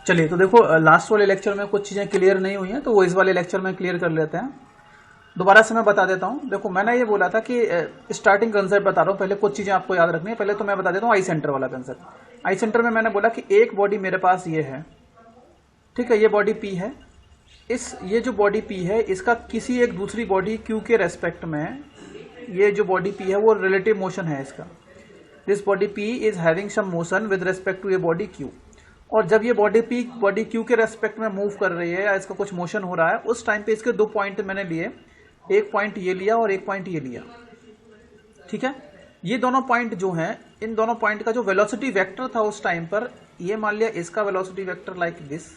चलिए, तो देखो लास्ट वाले लेक्चर में कुछ चीजें क्लियर नहीं हुई हैं, तो वो इस वाले लेक्चर में क्लियर कर लेते हैं। दोबारा से मैं बता देता हूँ। देखो मैंने ये बोला था कि स्टार्टिंग कंसेप्ट बता रहा हूँ, पहले कुछ चीजें आपको याद रखनी है। पहले तो मैं बता देता हूँ आई सेंटर वाला कंसेप्ट। आई सेंटर में मैंने बोला कि एक बॉडी मेरे पास ये है, ठीक है, ये बॉडी पी है। ये जो बॉडी पी है इसका किसी एक दूसरी बॉडी क्यू के रेस्पेक्ट में ये जो बॉडी पी है वो रिलेटिव मोशन है इसका। This body P is having some motion with respect to ये बॉडी क्यू। और जब ये बॉडी पी बॉडी क्यू के रेस्पेक्ट में मूव कर रही है या इसका कुछ मोशन हो रहा है, उस टाइम पे इसके दो पॉइंट मैंने लिए, एक पॉइंट ये लिया और एक पॉइंट ये लिया, ठीक है। ये दोनों पॉइंट जो हैं, इन दोनों पॉइंट का जो वेलोसिटी वेक्टर था उस टाइम पर, ये मान लिया इसका वेलोसिटी वेक्टर लाइक दिस,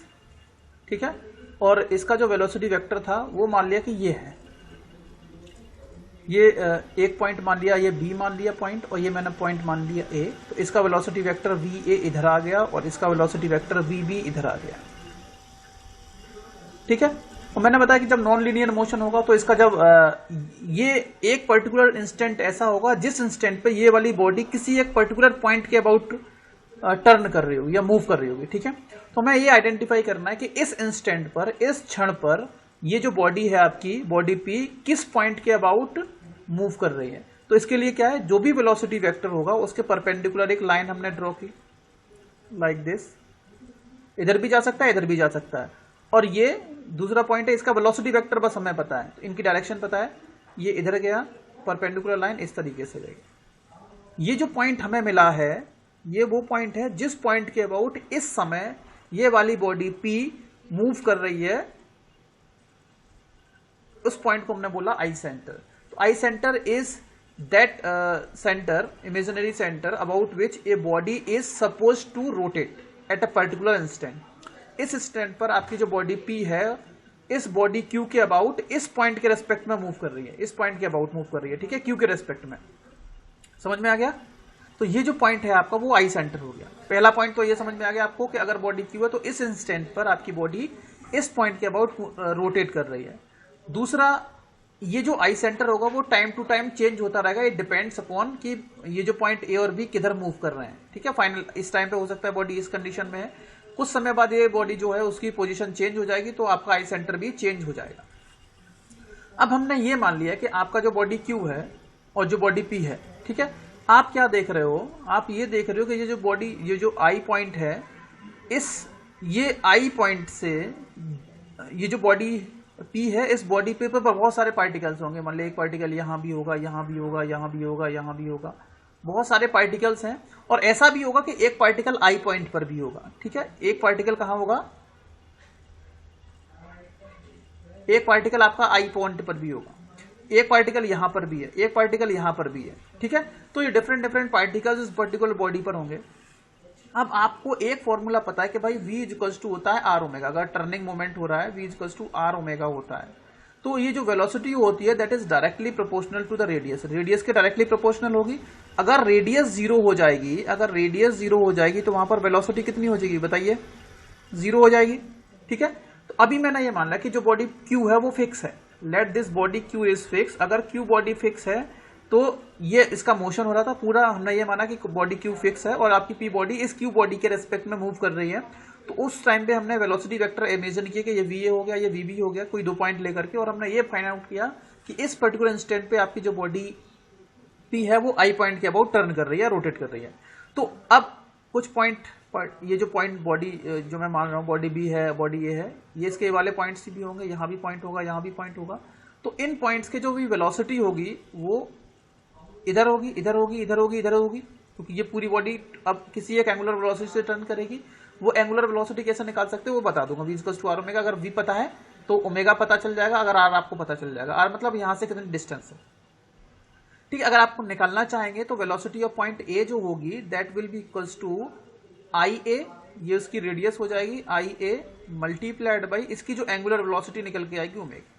ठीक है, और इसका जो वेलोसिटी वेक्टर था वो मान लिया कि ये है। ये एक पॉइंट मान लिया, ये बी मान लिया पॉइंट, और ये मैंने पॉइंट मान लिया ए। तो इसका वेलोसिटी वेक्टर वी ए इधर आ गया और इसका वेलोसिटी वेक्टर वी बी इधर आ गया, ठीक है। और मैंने बताया कि जब नॉन लीनियर मोशन होगा तो इसका जब ये एक पर्टिकुलर इंस्टेंट ऐसा होगा जिस इंस्टेंट पे ये वाली बॉडी किसी एक पर्टिकुलर पॉइंट के अबाउट टर्न कर रही होगी या मूव कर रही होगी, ठीक है। तो हमें ये आइडेंटिफाई करना है कि इस इंस्टेंट पर, इस क्षण पर ये जो बॉडी है आपकी बॉडी पी किस पॉइंट के अबाउट मूव कर रही है। तो इसके लिए क्या है, जो भी वेलोसिटी वेक्टर होगा उसके परपेंडिकुलर एक लाइन हमने ड्रॉ की लाइक दिस। इधर भी जा सकता है, इधर भी जा सकता है। और ये दूसरा पॉइंट है, इसका वेलोसिटी वेक्टर बस हमें पता है, तो इनकी डायरेक्शन पता है। ये इधर गया, परपेंडिकुलर लाइन इस तरीके से गई। ये जो पॉइंट हमें मिला है ये वो पॉइंट है जिस पॉइंट के अबाउट इस समय ये वाली बॉडी पी मूव कर रही है। उस पॉइंट को हमने बोला आई सेंटर। तो I centre is that centre, imaginary centre about which a body is suppose to rotate at a particular instant. इस इंस्टेंट पर आपकी जो बॉडी पी है इस बॉडी क्यू के अबाउट इस पॉइंट के रेस्पेक्ट में मूव कर रही है, इस पॉइंट के अबाउट मूव कर रही है, ठीक है, क्यू के रेस्पेक्ट में। समझ में आ गया? तो ये जो पॉइंट है आपका वो आई सेंटर हो गया। पहला पॉइंट तो ये समझ में आ गया आपको कि अगर बॉडी क्यू है तो इस इंस्टेंट पर आपकी बॉडी इस पॉइंट के अबाउट रोटेट कर रही है। दूसरा, ये जो आई सेंटर होगा वो टाइम टू टाइम चेंज होता रहेगा। इट डिपेंड्स अपॉन कि ये जो पॉइंट ए और बी किधर मूव कर रहे हैं, ठीक है। फाइनल इस टाइम पे हो सकता है बॉडी इस कंडीशन में है, कुछ समय बाद ये बॉडी जो है उसकी पोजीशन चेंज हो जाएगी, तो आपका आई सेंटर भी चेंज हो जाएगा। अब हमने ये मान लिया कि आपका जो बॉडी क्यू है और जो बॉडी पी है, ठीक है। आप क्या देख रहे हो, आप ये देख रहे हो कि ये जो बॉडी, ये जो आई पॉइंट है, ये आई पॉइंट से ये जो बॉडी पी है, इस बॉडी पे बहुत सारे पार्टिकल्स होंगे। मान लीजिए एक पार्टिकल यहाँ भी होगा, यहाँ भी होगा, यहाँ भी होगा, यहाँ भी होगा, बहुत सारे पार्टिकल्स हैं। और ऐसा भी होगा कि एक पार्टिकल आई पॉइंट पर भी होगा, ठीक है। एक पार्टिकल कहाँ होगा, एक पार्टिकल आपका आई पॉइंट पर भी होगा, एक पार्टिकल यहां पर भी है, एक पार्टिकल यहां पर भी है, ठीक है। तो ये डिफरेंट पार्टिकल्स इस पर्टिकुलर बॉडी पर होंगे। अब आपको एक फॉर्मूला पता है कि भाई v इक्वल्स टू होता है आर ओमेगा। अगर टर्निंग मोमेंट हो रहा है v equals to R omega होता है, तो ये जो वेलोसिटी होती है that is directly proportional to the radius. Radius के डायरेक्टली प्रोपोर्शनल होगी। अगर रेडियस जीरो हो जाएगी, अगर रेडियस जीरो हो जाएगी तो वहां पर वेलोसिटी कितनी हो जाएगी बताइए, जीरो हो जाएगी, ठीक है। तो अभी मैंने ये मान लिया कि जो बॉडी क्यू है वो फिक्स है। Let this body Q is fix. अगर क्यू बॉडी फिक्स है तो ये इसका मोशन हो रहा था पूरा, हमने ये माना कि बॉडी क्यू फिक्स है और आपकी पी बॉडी इस क्यू बॉडी के रेस्पेक्ट में मूव कर रही है। तो उस टाइम पे हमने वेलोसिटी वेक्टर इमेजिन किया कि ये वी ए हो गया, ये वी बी हो गया, कोई दो पॉइंट लेकर के, और हमने ये फाइंड आउट किया कि इस पर्टिकुलर इंस्टेंट पे आपकी जो बॉडी पी है वो आई पॉइंट के अबाउट टर्न कर रही है, रोटेट कर रही है। तो अब कुछ पॉइंट, ये जो पॉइंट बॉडी जो मैं मान रहा हूँ बॉडी बी है, बॉडी ए है, ये इसके वाले पॉइंट्स भी होंगे, यहाँ भी पॉइंट होगा, यहाँ भी पॉइंट होगा। तो इन पॉइंट्स के जो भी वेलोसिटी होगी वो इधर होगी, इधर होगी, इधर होगी, इधर होगी, क्योंकि ये पूरी बॉडी अब किसी एक एंगुलर वेलोसिटी से टर्न करेगी। वो एंगुलर वेलोसिटी कैसे निकाल सकते हो वो बता दूंगा। v equals to R omega. अगर v पता है तो ओमेगा पता चल जाएगा, अगर r आपको पता चल जाएगा। r मतलब यहाँ से कितनी डिस्टेंस है, ठीक है। अगर आपको निकालना चाहेंगे तो वेलोसिटी ऑफ पॉइंट ए जो होगी that will be equals to I A, ये उसकी रेडियस हो जाएगी, आई ए मल्टीप्लाइड बाई इसकी जो एंगुलर वेलोसिटी निकल के आएगी ओमेगा।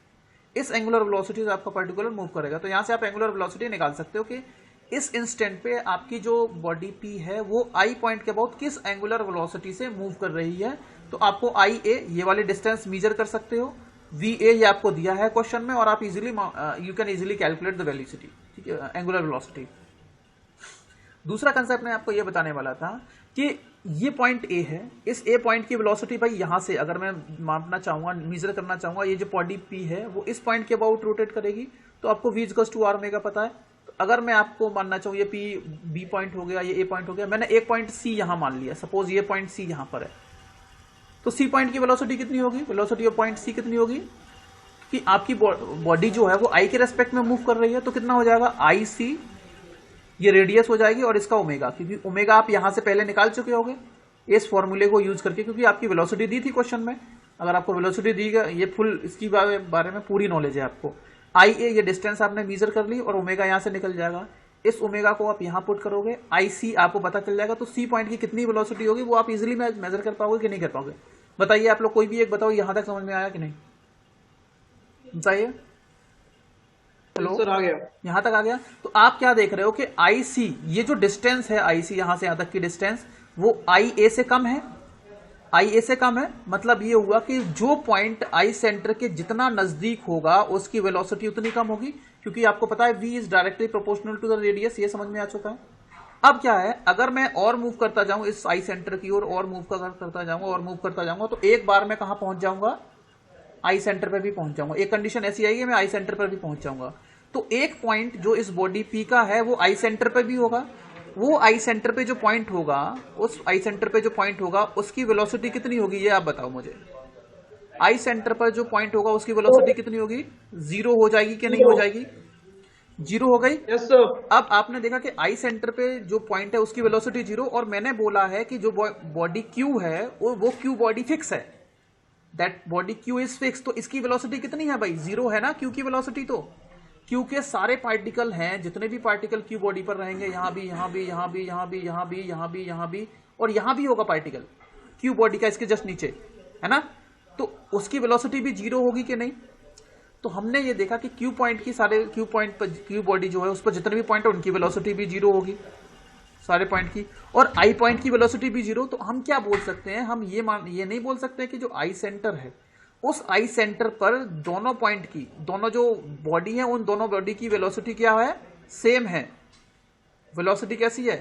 इस एंगुलर वेलोसिटी से आपका पर्टिकुलर मूव करेगा। तो यहां से आप एंगुलर वेलोसिटी निकाल सकते हो कि इस इंस्टेंट पे आपकी जो बॉडी पी है वो आई पॉइंट के अबाउट किस एंगुलर वेलोसिटी से मूव कर रही है। तो आपको आई ए ये वाली डिस्टेंस मेजर कर सकते हो, वी ए ये आपको दिया है क्वेश्चन में, और आप easily you can easily calculate the velocity, ठीक है, एंगुलर वेलोसिटी। दूसरा कंसेप्ट मैं आपको ये बताने वाला था कि ये पॉइंट ए है, इस ए पॉइंट की वेलोसिटी भाई यहां से अगर मैं मापना चाहूंगा, मेजर करना चाहूंगा, ये जो बॉडी पी है वो इस पॉइंट के अबाउट रोटेट करेगी, तो आपको v equals to R omega पता है। तो अगर मैं आपको मानना चाहूँ ये पी बी पॉइंट हो गया, ये ए पॉइंट हो गया, मैंने एक पॉइंट सी यहां मान लिया, सपोज ये पॉइंट सी यहां पर है, तो सी पॉइंट की वेलोसिटी कितनी होगी, वेलोसिटी ऑफ पॉइंट सी कितनी होगी कि आपकी बॉडी जो है वो आई के रेस्पेक्ट में मूव कर रही है, तो कितना हो जाएगा आई सी, ये रेडियस हो जाएगी और इसका ओमेगा, क्योंकि ओमेगा आप यहां से पहले निकाल चुके होंगे इस फॉर्मूले को यूज करके, क्योंकि आपकी वेलोसिटी दी थी क्वेश्चन में। अगर आपको वेलोसिटी दी गई, ये फुल इसकी बारे में पूरी नॉलेज है आपको। आई ए ये डिस्टेंस आपने मेजर कर ली और ओमेगा यहां से निकल जाएगा, इस ओमेगा को आप यहां पुट करोगे, आई सी आपको पता चल जाएगा, तो सी पॉइंट की कितनी वेलोसिटी होगी वो आप इजिली मेजर कर पाओगे कि नहीं कर पाओगे। बताइए आप लोग, कोई भी एक बताओ, यहां तक समझ में आया कि नहीं, बताइए। हेलो सर, आ गया। यहां तक आ गया। तो आप क्या देख रहे हो कि आई सी, ये जो डिस्टेंस है आई सी यहां से यहां तक की डिस्टेंस, वो आई ए से कम है, आई ए से कम है, मतलब ये हुआ कि जो पॉइंट आई सेंटर के जितना नजदीक होगा उसकी वेलोसिटी उतनी कम होगी, क्योंकि आपको पता है v is directly proportional to the radius, ये समझ में आ चुका है। अब क्या है, अगर मैं और मूव करता जाऊं इस आई सेंटर की ओर, और मूव करता जाऊंगा और मूव करता जाऊंगा, तो एक बार मैं कहां पहुंच जाऊंगा, आई सेंटर पे भी पहुंच जाऊंगा। एक कंडीशन ऐसी आएगी मैं आई सेंटर पर भी पहुंच जाऊंगा। तो एक पॉइंट जो इस बॉडी पी का है वो आई सेंटर पे भी होगा, वो आई सेंटर पे जो पॉइंट होगा, उस आई सेंटर पे जो पॉइंट होगा उसकी वेलोसिटी कितनी होगी, ये आप बताओ मुझे। आई सेंटर पर जो पॉइंट होगा उसकी वेलोसिटी कितनी होगी, जीरो हो जाएगी कि नहीं हो जाएगी, जीरो हो गई। Yes sir. अब आपने देखा कि आई सेंटर पे जो पॉइंट है उसकी वेलोसिटी जीरो, और मैंने बोला है कि जो बॉडी क्यू है वो क्यू बॉडी फिक्स है, that body Q is fix, तो इसकी वेलोसिटी कितनी है भाई, जीरो है ना क्यू की वेलोसिटी। तो क्यू के सारे पार्टिकल हैं, जितने भी पार्टिकल क्यू बॉडी पर रहेंगे, यहां भी यहां भी यहां भी यहां भी यहां भी यहां भी यहां भी और यहां भी होगा पार्टिकल क्यू बॉडी का, इसके जस्ट नीचे है ना, तो उसकी वेलोसिटी भी जीरो होगी कि नहीं। तो हमने ये देखा कि क्यू पॉइंट की सारे क्यू पॉइंट पर, क्यू बॉडी जो है उस पर जितने भी पॉइंट है उनकी वेलोसिटी भी जीरो होगी सारे पॉइंट की, और आई पॉइंट की वेलोसिटी भी जीरो। तो हम क्या बोल सकते हैं, हम ये नहीं बोल सकते कि जो आई सेंटर है उस आई सेंटर पर दोनों पॉइंट की, दोनों जो बॉडी है उन दोनों बॉडी की वेलोसिटी क्या है, सेम है। वेलोसिटी कैसी है,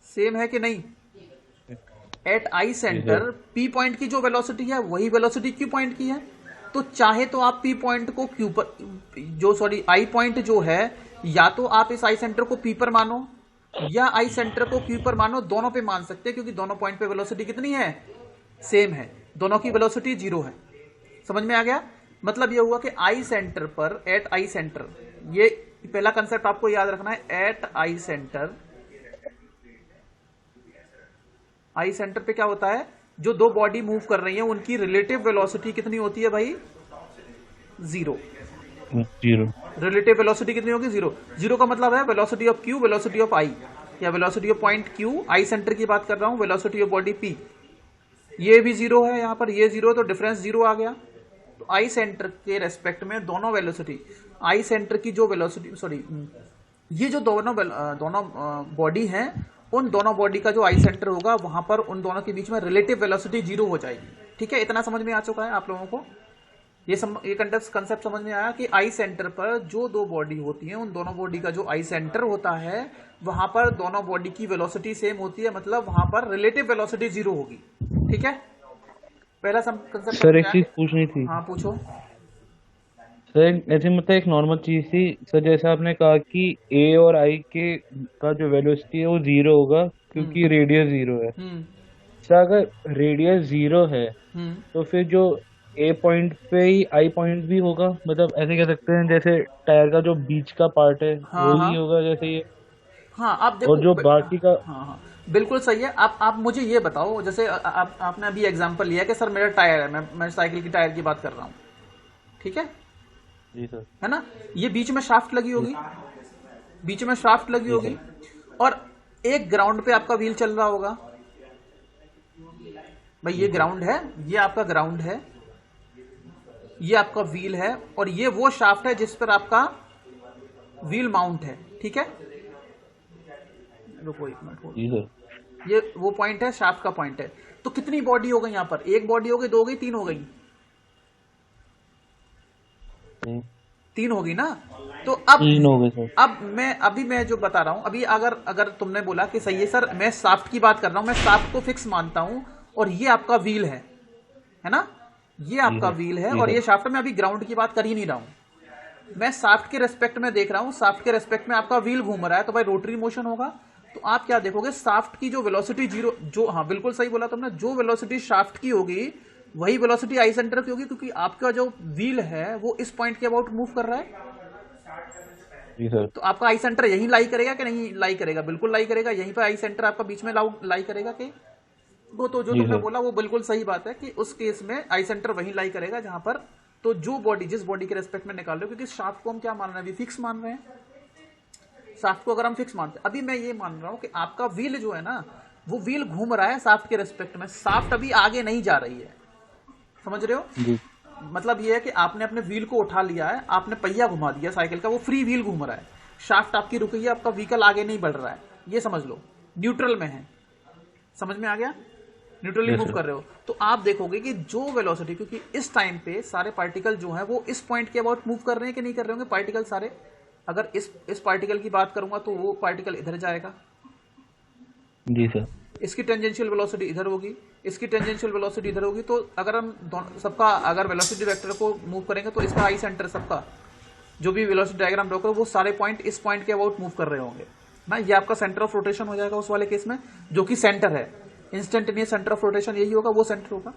सेम है कि नहीं। Eight I centre P point की जो वेलोसिटी है वही वेलोसिटी क्यू पॉइंट की है। तो चाहे तो आप पी पॉइंट को क्यू पर, जो सॉरी आई पॉइंट जो है, या तो आप इस आई सेंटर को पी पर मानो या आई सेंटर को क्यू पर मानो, दोनों पे मान सकते हैं, क्योंकि दोनों पॉइंट पे वेलोसिटी कितनी है, सेम है, दोनों की वेलोसिटी जीरो है। समझ में आ गया। मतलब ये हुआ कि आई सेंटर पर, एट आई सेंटर, ये पहला कंसेप्ट आपको याद रखना है, eight I centre, I centre पे क्या होता है, जो दो बॉडी मूव कर रही है उनकी रिलेटिव वेलोसिटी कितनी होती है भाई, जीरो। रिलेटिव वेलोसिटी कितनी होगी, जीरो। जीरो का मतलब है velocity of Q, velocity of I, या velocity of point Q, I centre की बात कर रहा हूं, वेलोसिटी ऑफ बॉडी पी, ये भी जीरो है, यहां पर ये जीरो, तो डिफरेंस जीरो आ गया। तो आई सेंटर के रेस्पेक्ट में दोनों वेलोसिटी, आई सेंटर की जो वेलोसिटी, सॉरी ये जो दोनों बॉडी हैं, उन दोनों बॉडी का जो आई सेंटर होगा वहां पर उन दोनों के बीच में रिलेटिव वेलोसिटी जीरो हो जाएगी। ठीक है, इतना समझ में आ चुका है आप लोगों को। ये कंसेप्ट समझ में आया कि आई सेंटर पर जो दो बॉडी होती है उन दोनों बॉडी का जो आई सेंटर होता है वहां पर दोनों बॉडी की वेलोसिटी सेम होती है, मतलब वहां पर रिलेटिव वेलोसिटी जीरो होगी। ठीक है, पहला कंसेप्ट। सर एक चीज पूछनी थी। हाँ पूछो सर। ऐसे मतलब एक नॉर्मल चीज थी सर, जैसे आपने कहा कि ए और आई के का जो वेलोसिटी है वो जीरो होगा क्योंकि रेडियस जीरो है। सर अगर रेडियस जीरो है तो फिर जो ए पॉइंट पे ही आई पॉइंट भी होगा, मतलब ऐसे कह सकते हैं जैसे टायर का जो बीच का पार्ट है वही होगा जैसे ये। हाँ आप देखो, और जो बाकी का, हाँ बिल्कुल सही है। आप मुझे ये बताओ, जैसे आपने अभी एग्जांपल लिया कि सर मेरा टायर है, मैं साइकिल की टायर की बात कर रहा हूँ, ठीक है जी सर, है ना, ये बीच में शाफ्ट लगी होगी, बीच में शाफ्ट लगी होगी, और एक ग्राउंड पे आपका व्हील चल रहा होगा। भाई ये ग्राउंड है, ये आपका ग्राउंड है, ये आपका व्हील है, और ये वो शाफ्ट है जिस पर आपका व्हील माउंट है। ठीक है, रुको एक मिनट, ये वो पॉइंट है, शाफ्ट का पॉइंट है। तो कितनी बॉडी हो गई यहां पर, एक बॉडी हो गई, दो हो गई, तीन हो गई, 3 होगी ना। तो अब 3 हो गए सर। अभी मैं जो बता रहा हूं, अभी अगर तुमने बोला कि सही है सर, मैं शाफ्ट की बात कर रहा हूं, मैं शाफ्ट को फिक्स मानता हूं और ये आपका व्हील है ना, ये आपका व्हील है और ये शाफ्ट में अभी ग्राउंड की बात कर ही नहीं रहा हूं, मैं शाफ्ट के रेस्पेक्ट में देख रहा हूं, शाफ्ट के रेस्पेक्ट में आपका व्हील घूम रहा है, तो भाई रोटरी मोशन होगा। तो आप क्या देखोगे, शाफ्ट की जो वेलोसिटी जीरो, जो, हाँ बिल्कुल सही बोला तुमने, जो वेलोसिटी शाफ्ट की होगी वही वेलोसिटी आई सेंटर की होगी, क्योंकि आपका जो व्हील है वो इस पॉइंट के अबाउट मूव कर रहा है। जी सर। तो आपका आई सेंटर यहीं लाई करेगा कि नहीं लाई करेगा? बिल्कुल लाई करेगा, यहीं पर आई सेंटर आपका बीच में लाई करेगा कि वो, तो जो तुमने बोला वो बिल्कुल सही बात है कि उस केस में आई सेंटर वहीं लाई करेगा जहां पर, तो जो बॉडी, जिस बॉडी के रेस्पेक्ट में निकाल रहे हो, क्योंकि शाफ्ट को हम क्या मान रहे हैं अभी, फिक्स मान रहे हैं। शाफ्ट को अगर हम फिक्स मानते हैं, अभी मैं ये मान रहा हूं कि आपका व्हील जो है ना, वो व्हील घूम रहा है शाफ्ट के रेस्पेक्ट में, शाफ्ट अभी आगे नहीं जा रही है, समझ रहे हो जी। मतलब ये है कि आपने अपने व्हील को उठा लिया है, आपने पहिया घुमा दिया साइकिल का, वो फ्री व्हील घूम रहा है, शाफ्ट आपकी रुकी है, आपका व्हीकल आगे नहीं बढ़ रहा है, ये समझ लो, न्यूट्रल में है, समझ में आ गया, न्यूट्रली मूव कर रहे हो। तो आप देखोगे कि जो वेलोसिटी, क्योंकि इस टाइम पे सारे पार्टिकल जो है वो इस पॉइंट के अबाउट मूव कर रहे हैं कि नहीं कर रहे होंगे पार्टिकल सारे। अगर इस पार्टिकल की बात करूंगा तो वो पार्टिकल इधर जाएगा, जी सर। इसकी टेंजेंशियल वेलोसिटी इधर होगी, इसकी टेंजेंशियल वेलोसिटी इधर होगी। तो अगर हम सबका अगर वेलोसिटी वेक्टर को मूव करेंगे तो इसका आई सेंटर, सबका जो भी वेलोसिटी डायग्राम ड्रॉ करो, वो सारे पॉइंट इस पॉइंट के अबाउट मूव कर रहे होंगे ना। ये आपका सेंटर ऑफ रोटेशन हो जाएगा उस वाले केस में, जो कि सेंटर है, इंस्टेंटेनियस सेंटर ऑफ रोटेशन यही होगा, वो सेंटर होगा।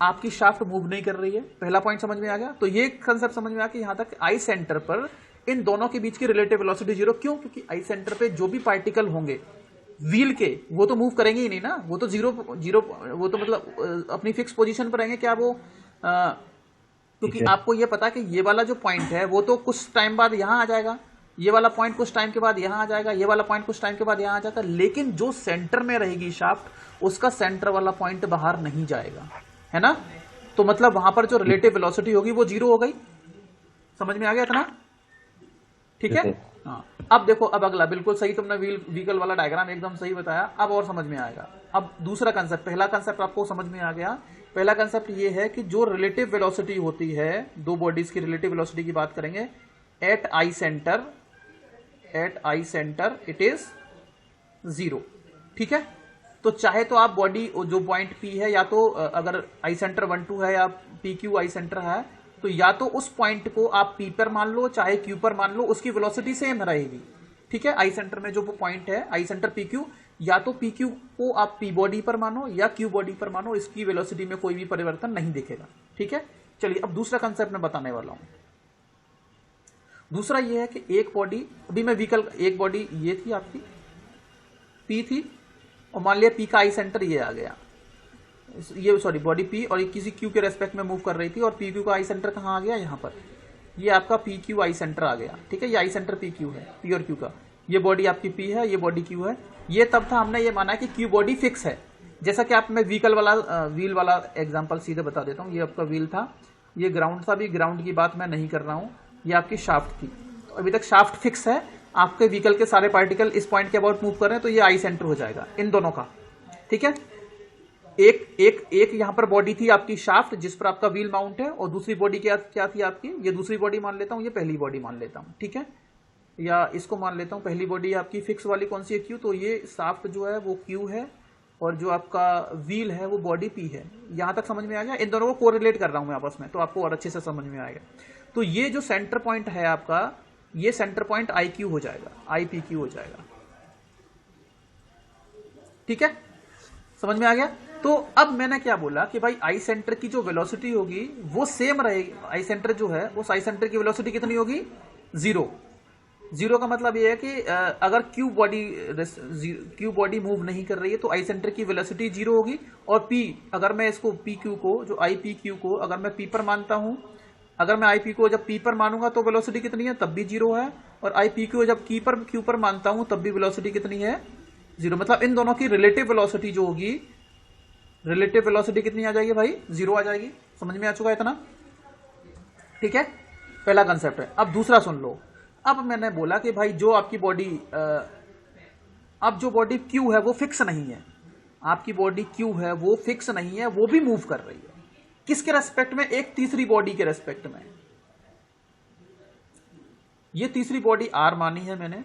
आपकी शाफ्ट मूव नहीं कर रही है, पहला पॉइंट समझ में आ गया। तो ये कंसेप्ट समझ में आ कि यहां तक आई सेंटर पर इन दोनों के बीच की रिलेटिव वेलोसिटी जीरो। क्यों? क्योंकि आई सेंटर पे जो भी पार्टिकल होंगे व्हील के, वो तो मूव करेंगे ही नहीं ना, वो तो जीरो, वो तो मतलब अपनी फिक्स पोजीशन पर रहेंगे। क्या वो क्योंकि आपको ये पता कि ये वाला जो पॉइंट है वो तो कुछ टाइम बाद यहां आ जाएगा, ये वाला पॉइंट कुछ टाइम के बाद यहां आ जाएगा, ये वाला पॉइंट कुछ टाइम के बाद यहां आ जाएगा, लेकिन जो सेंटर में रहेगी शाफ्ट, उसका सेंटर वाला पॉइंट बाहर नहीं जाएगा, है ना। तो मतलब वहां पर जो रिलेटिव वेलोसिटी होगी वो जीरो हो गई। समझ में आ गया इतना? ठीक है। हाँ, अब देखो, अब अगला बिल्कुल सही तुमने व्हीकल वाला डायग्राम एकदम सही बताया, अब और समझ में आएगा। अब दूसरा कंसेप्ट, पहला कंसेप्ट आपको समझ में आ गया। पहला कंसेप्ट ये है कि जो रिलेटिव वेलोसिटी होती है, दो बॉडीज की रिलेटिव वेलोसिटी की बात करेंगे, at I centre it is zero. ठीक है। तो चाहे तो आप बॉडी जो पॉइंट पी है, या तो अगर आई सेंटर 1 2 है या पी क्यू आई सेंटर है, तो या तो उस पॉइंट को आप पी पर मान लो चाहे क्यू पर मान लो, उसकी वेलोसिटी सेम रहेगी। ठीक है। आई सेंटर में जो पॉइंट है आई सेंटर पी क्यू, या तो पी क्यू को आप पी बॉडी पर मानो या क्यू बॉडी पर मानो, इसकी वेलोसिटी में कोई भी परिवर्तन नहीं दिखेगा। ठीक है। चलिए अब दूसरा कंसेप्ट मैं बताने वाला हूं। दूसरा ये है कि एक बॉडी, अभी मैं व्हीकल, एक बॉडी ये थी आपकी पी थी, और मान लिया पी का आई सेंटर ये आ गया, ये सॉरी बॉडी पी, और ये किसी क्यू के रेस्पेक्ट में मूव कर रही थी, और पी क्यू का आई सेंटर कहाँ आ गया, यहाँ पर, ये आपका पी क्यू आई सेंटर आ गया। ठीक है। ये आई सेंटर पी क्यू है, पी और क्यू का, ये बॉडी आपकी पी है, ये बॉडी क्यू है। ये तब था हमने ये माना कि क्यू बॉडी फिक्स है। जैसा कि आप, मैं व्हीकल वाला व्हील वाला एग्जाम्पल सीधे बता देता हूँ। ये आपका व्हील था, ये ग्राउंड था, भी ग्राउंड की बात मैं नहीं कर रहा हूँ, ये आपकी शाफ्ट थी। तो अभी तक शाफ्ट फिक्स है, आपके व्हीकल के सारे पार्टिकल इस पॉइंट के अबाउट मूव कर रहे हैं, तो ये आई सेंटर हो जाएगा इन दोनों का। ठीक है। एक यहां पर बॉडी थी आपकी शाफ्ट, जिस पर आपका व्हील माउंट है, और दूसरी बॉडी क्या थी आपकी, ये दूसरी बॉडी मान लेता हूं, ये पहली बॉडी मान लेता हूं। ठीक है। या इसको मान लेता हूं पहली बॉडी आपकी फिक्स वाली कौन सी है, क्यू। तो ये शाफ्ट जो है वो क्यू है, और जो आपका व्हील है वो बॉडी पी है। यहां तक समझ में आ गया? इन दोनों को कोरिलेट कर रहा हूं मैं आपस में, तो आपको और अच्छे से समझ में आएगा। तो ये जो सेंटर पॉइंट है आपका, ये सेंटर पॉइंट आई क्यू हो जाएगा, आई पी क्यू हो जाएगा। ठीक है। समझ में आ गया? तो अब मैंने क्या बोला कि भाई आई सेंटर की जो वेलोसिटी होगी वो सेम रहेगी। आई सेंटर जो है, उस आई सेंटर की वेलोसिटी कितनी होगी, जीरो। जीरो का मतलब ये है कि अगर क्यू बॉडी मूव नहीं कर रही है तो आई सेंटर की वेलोसिटी जीरो होगी। और पी, अगर मैं इसको पी क्यू को, जो आई पी क्यू को अगर मैं पी पर मानता हूं, अगर मैं आई पी को जब पी पर मानूंगा तो वेलोसिटी कितनी है, तब भी जीरो है। और आई पी क्यू जब क्यू पर मानता हूं तब भी वेलोसिटी कितनी है, जीरो। मतलब इन दोनों की रिलेटिव वेलोसिटी जो होगी, रिलेटिव वेलोसिटी कितनी आ जाएगी भाई, जीरो आ जाएगी। समझ में आ चुका है इतना? ठीक है। पहला कंसेप्ट है। अब दूसरा सुन लो। अब मैंने बोला कि भाई जो आपकी बॉडी, अब जो बॉडी क्यू है वो फिक्स नहीं है, आपकी बॉडी क्यू है वो फिक्स नहीं है, वो भी मूव कर रही है। किसके रेस्पेक्ट में? एक तीसरी बॉडी के रेस्पेक्ट में। ये तीसरी बॉडी आर मानी है मैंने,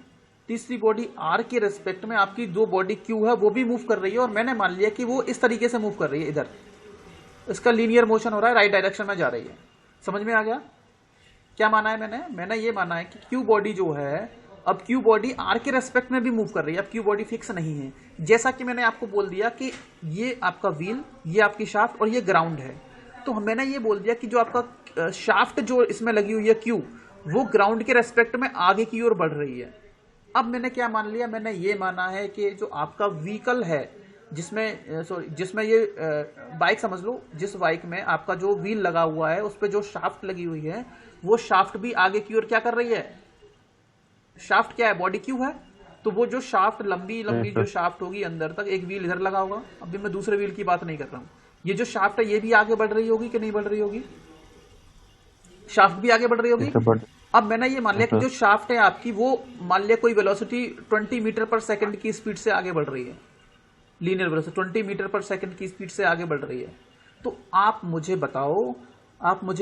तीसरी बॉडी आर के रेस्पेक्ट में आपकी जो बॉडी क्यू है वो भी मूव कर रही है, और मैंने मान लिया कि वो इस तरीके से मूव कर रही है, इधर इसका लीनियर मोशन हो रहा है, राइट डायरेक्शन में जा रही है। समझ में आ गया? क्या माना है मैंने ये माना है कि क्यू बॉडी जो है, अब क्यू बॉडी आर के रेस्पेक्ट में भी मूव कर रही है, अब क्यू बॉडी फिक्स नहीं है। जैसा कि मैंने आपको बोल दिया कि ये आपका व्हील, ये आपकी शाफ्ट और ये ग्राउंड है, तो मैंने ये बोल दिया कि जो आपका शाफ्ट जो इसमें लगी हुई है क्यू, वो ग्राउंड के रेस्पेक्ट में आगे की ओर बढ़ रही है। अब मैंने क्या मान लिया, मैंने ये माना है कि जो आपका व्हीकल है जिसमें ये बाइक समझ लो, जिस बाइक में आपका जो व्हील लगा हुआ है उस पर जो शाफ्ट लगी हुई है, वो शाफ्ट भी आगे की ओर क्या कर रही है? शाफ्ट क्या है? बॉडी क्यू है, तो वो जो शाफ्ट लंबी जो शाफ्ट होगी अंदर तक, एक व्हील इधर लगा होगा, अभी मैं दूसरे व्हील की बात नहीं कर रहा हूं, ये जो शाफ्ट है ये भी आगे बढ़ रही होगी कि नहीं बढ़ रही होगी? शाफ्ट भी आगे बढ़ रही होगी। अब मैंने ये मान लिया कि जो शाफ्ट है आपकी, वो मान लिया कोई वेलोसिटी 20 मीटर पर सेकंड की स्पीड से आगे बढ़ रही है, लीनियर वेलोसिटी 20 मीटर पर सेकंड की स्पीड से आगे बढ़ रही है। तो आप मुझे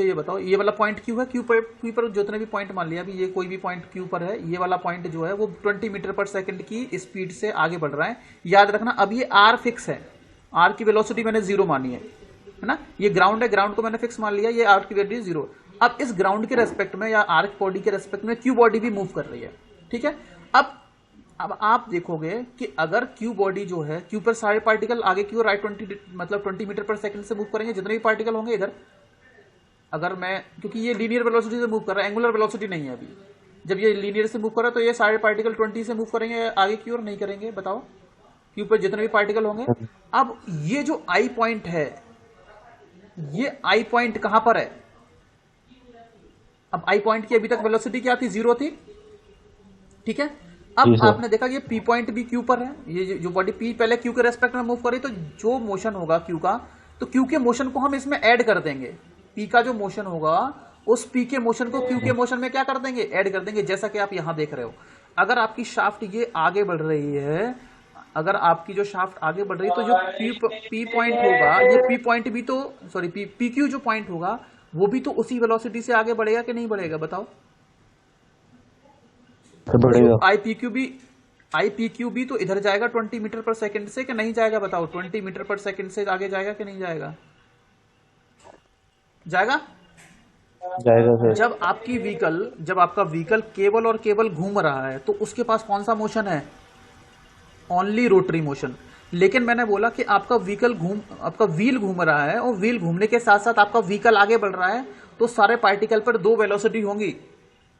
ये बताओ, ये वाला पॉइंट क्यू है, क्यू पर जितने भी पॉइंट मान लिया, अभी ये कोई भी पॉइंट क्यू पर है, ये वाला पॉइंट जो है वो 20 मीटर पर सेकंड की स्पीड से आगे बढ़ रहा है। याद रखना, अब ये आर फिक्स है, आर की वेलोसिटी मैंने 0 मानी है ना, ये ग्राउंड है, ग्राउंड को मैंने फिक्स मान लिया, ये आर की वेलोसिटी 0। अब इस ग्राउंड के रेस्पेक्ट में या आर्क बॉडी के रेस्पेक्ट में क्यू बॉडी भी मूव कर रही है, ठीक है। अब आप देखोगे कि अगर क्यू बॉडी जो है, क्यू पर सारे पार्टिकल आगे की ओर राइट 20 मीटर पर सेकंड से मूव करेंगे, जितने भी पार्टिकल होंगे इधर, अगर मैं, क्योंकि ये लीनियर वेलोसिटी से मूव कर रहा है, एंगुलर वेलोसिटी नहीं है अभी, जब ये लीनियर से मूव कर रहा है तो ये सारे पार्टिकल 20 से मूव करेंगे आगे की ओर, नहीं करेंगे? बताओ, क्यू पर जितने भी पार्टिकल होंगे। अब ये जो आई पॉइंट है, ये आई पॉइंट कहां पर है? अब आई पॉइंट की अभी तक वेलोसिटी क्या थी? 0 थी, ठीक है। अब आपने देखा ये पी पॉइंट भी क्यू पर है, ये जो बॉडी पी पहले क्यू के रेस्पेक्ट में मूव करी, तो जो मोशन होगा क्यू का, तो क्यू के मोशन को हम इसमें ऐड कर देंगे। पी का जो मोशन होगा, उस पी के मोशन को क्यू के मोशन में क्या कर देंगे? ऐड कर देंगे। जैसा कि आप यहां देख रहे हो, अगर आपकी शाफ्ट ये आगे बढ़ रही है, अगर आपकी जो शाफ्ट आगे बढ़ रही है, तो जो पी पॉइंट होगा, ये पी पॉइंट भी तो, सॉरी, पी क्यू जो पॉइंट होगा वो भी तो उसी वेलोसिटी से आगे बढ़ेगा कि नहीं बढ़ेगा? बताओ। आई पी क्यू भी तो इधर जाएगा 20 मीटर पर सेकंड से कि नहीं जाएगा? बताओ, 20 मीटर पर सेकंड से आगे जाएगा कि नहीं जाएगा? जाएगा। सर। जब आपका व्हीकल केवल और केवल घूम रहा है, तो उसके पास कौन सा मोशन है? Only rotary motion. लेकिन मैंने बोला कि आपका व्हील घूम रहा है, और व्हील घूमने के साथ साथ आपका व्हीकल आगे बढ़ रहा है, तो सारे पार्टिकल पर 2 वेलोसिटी होंगी,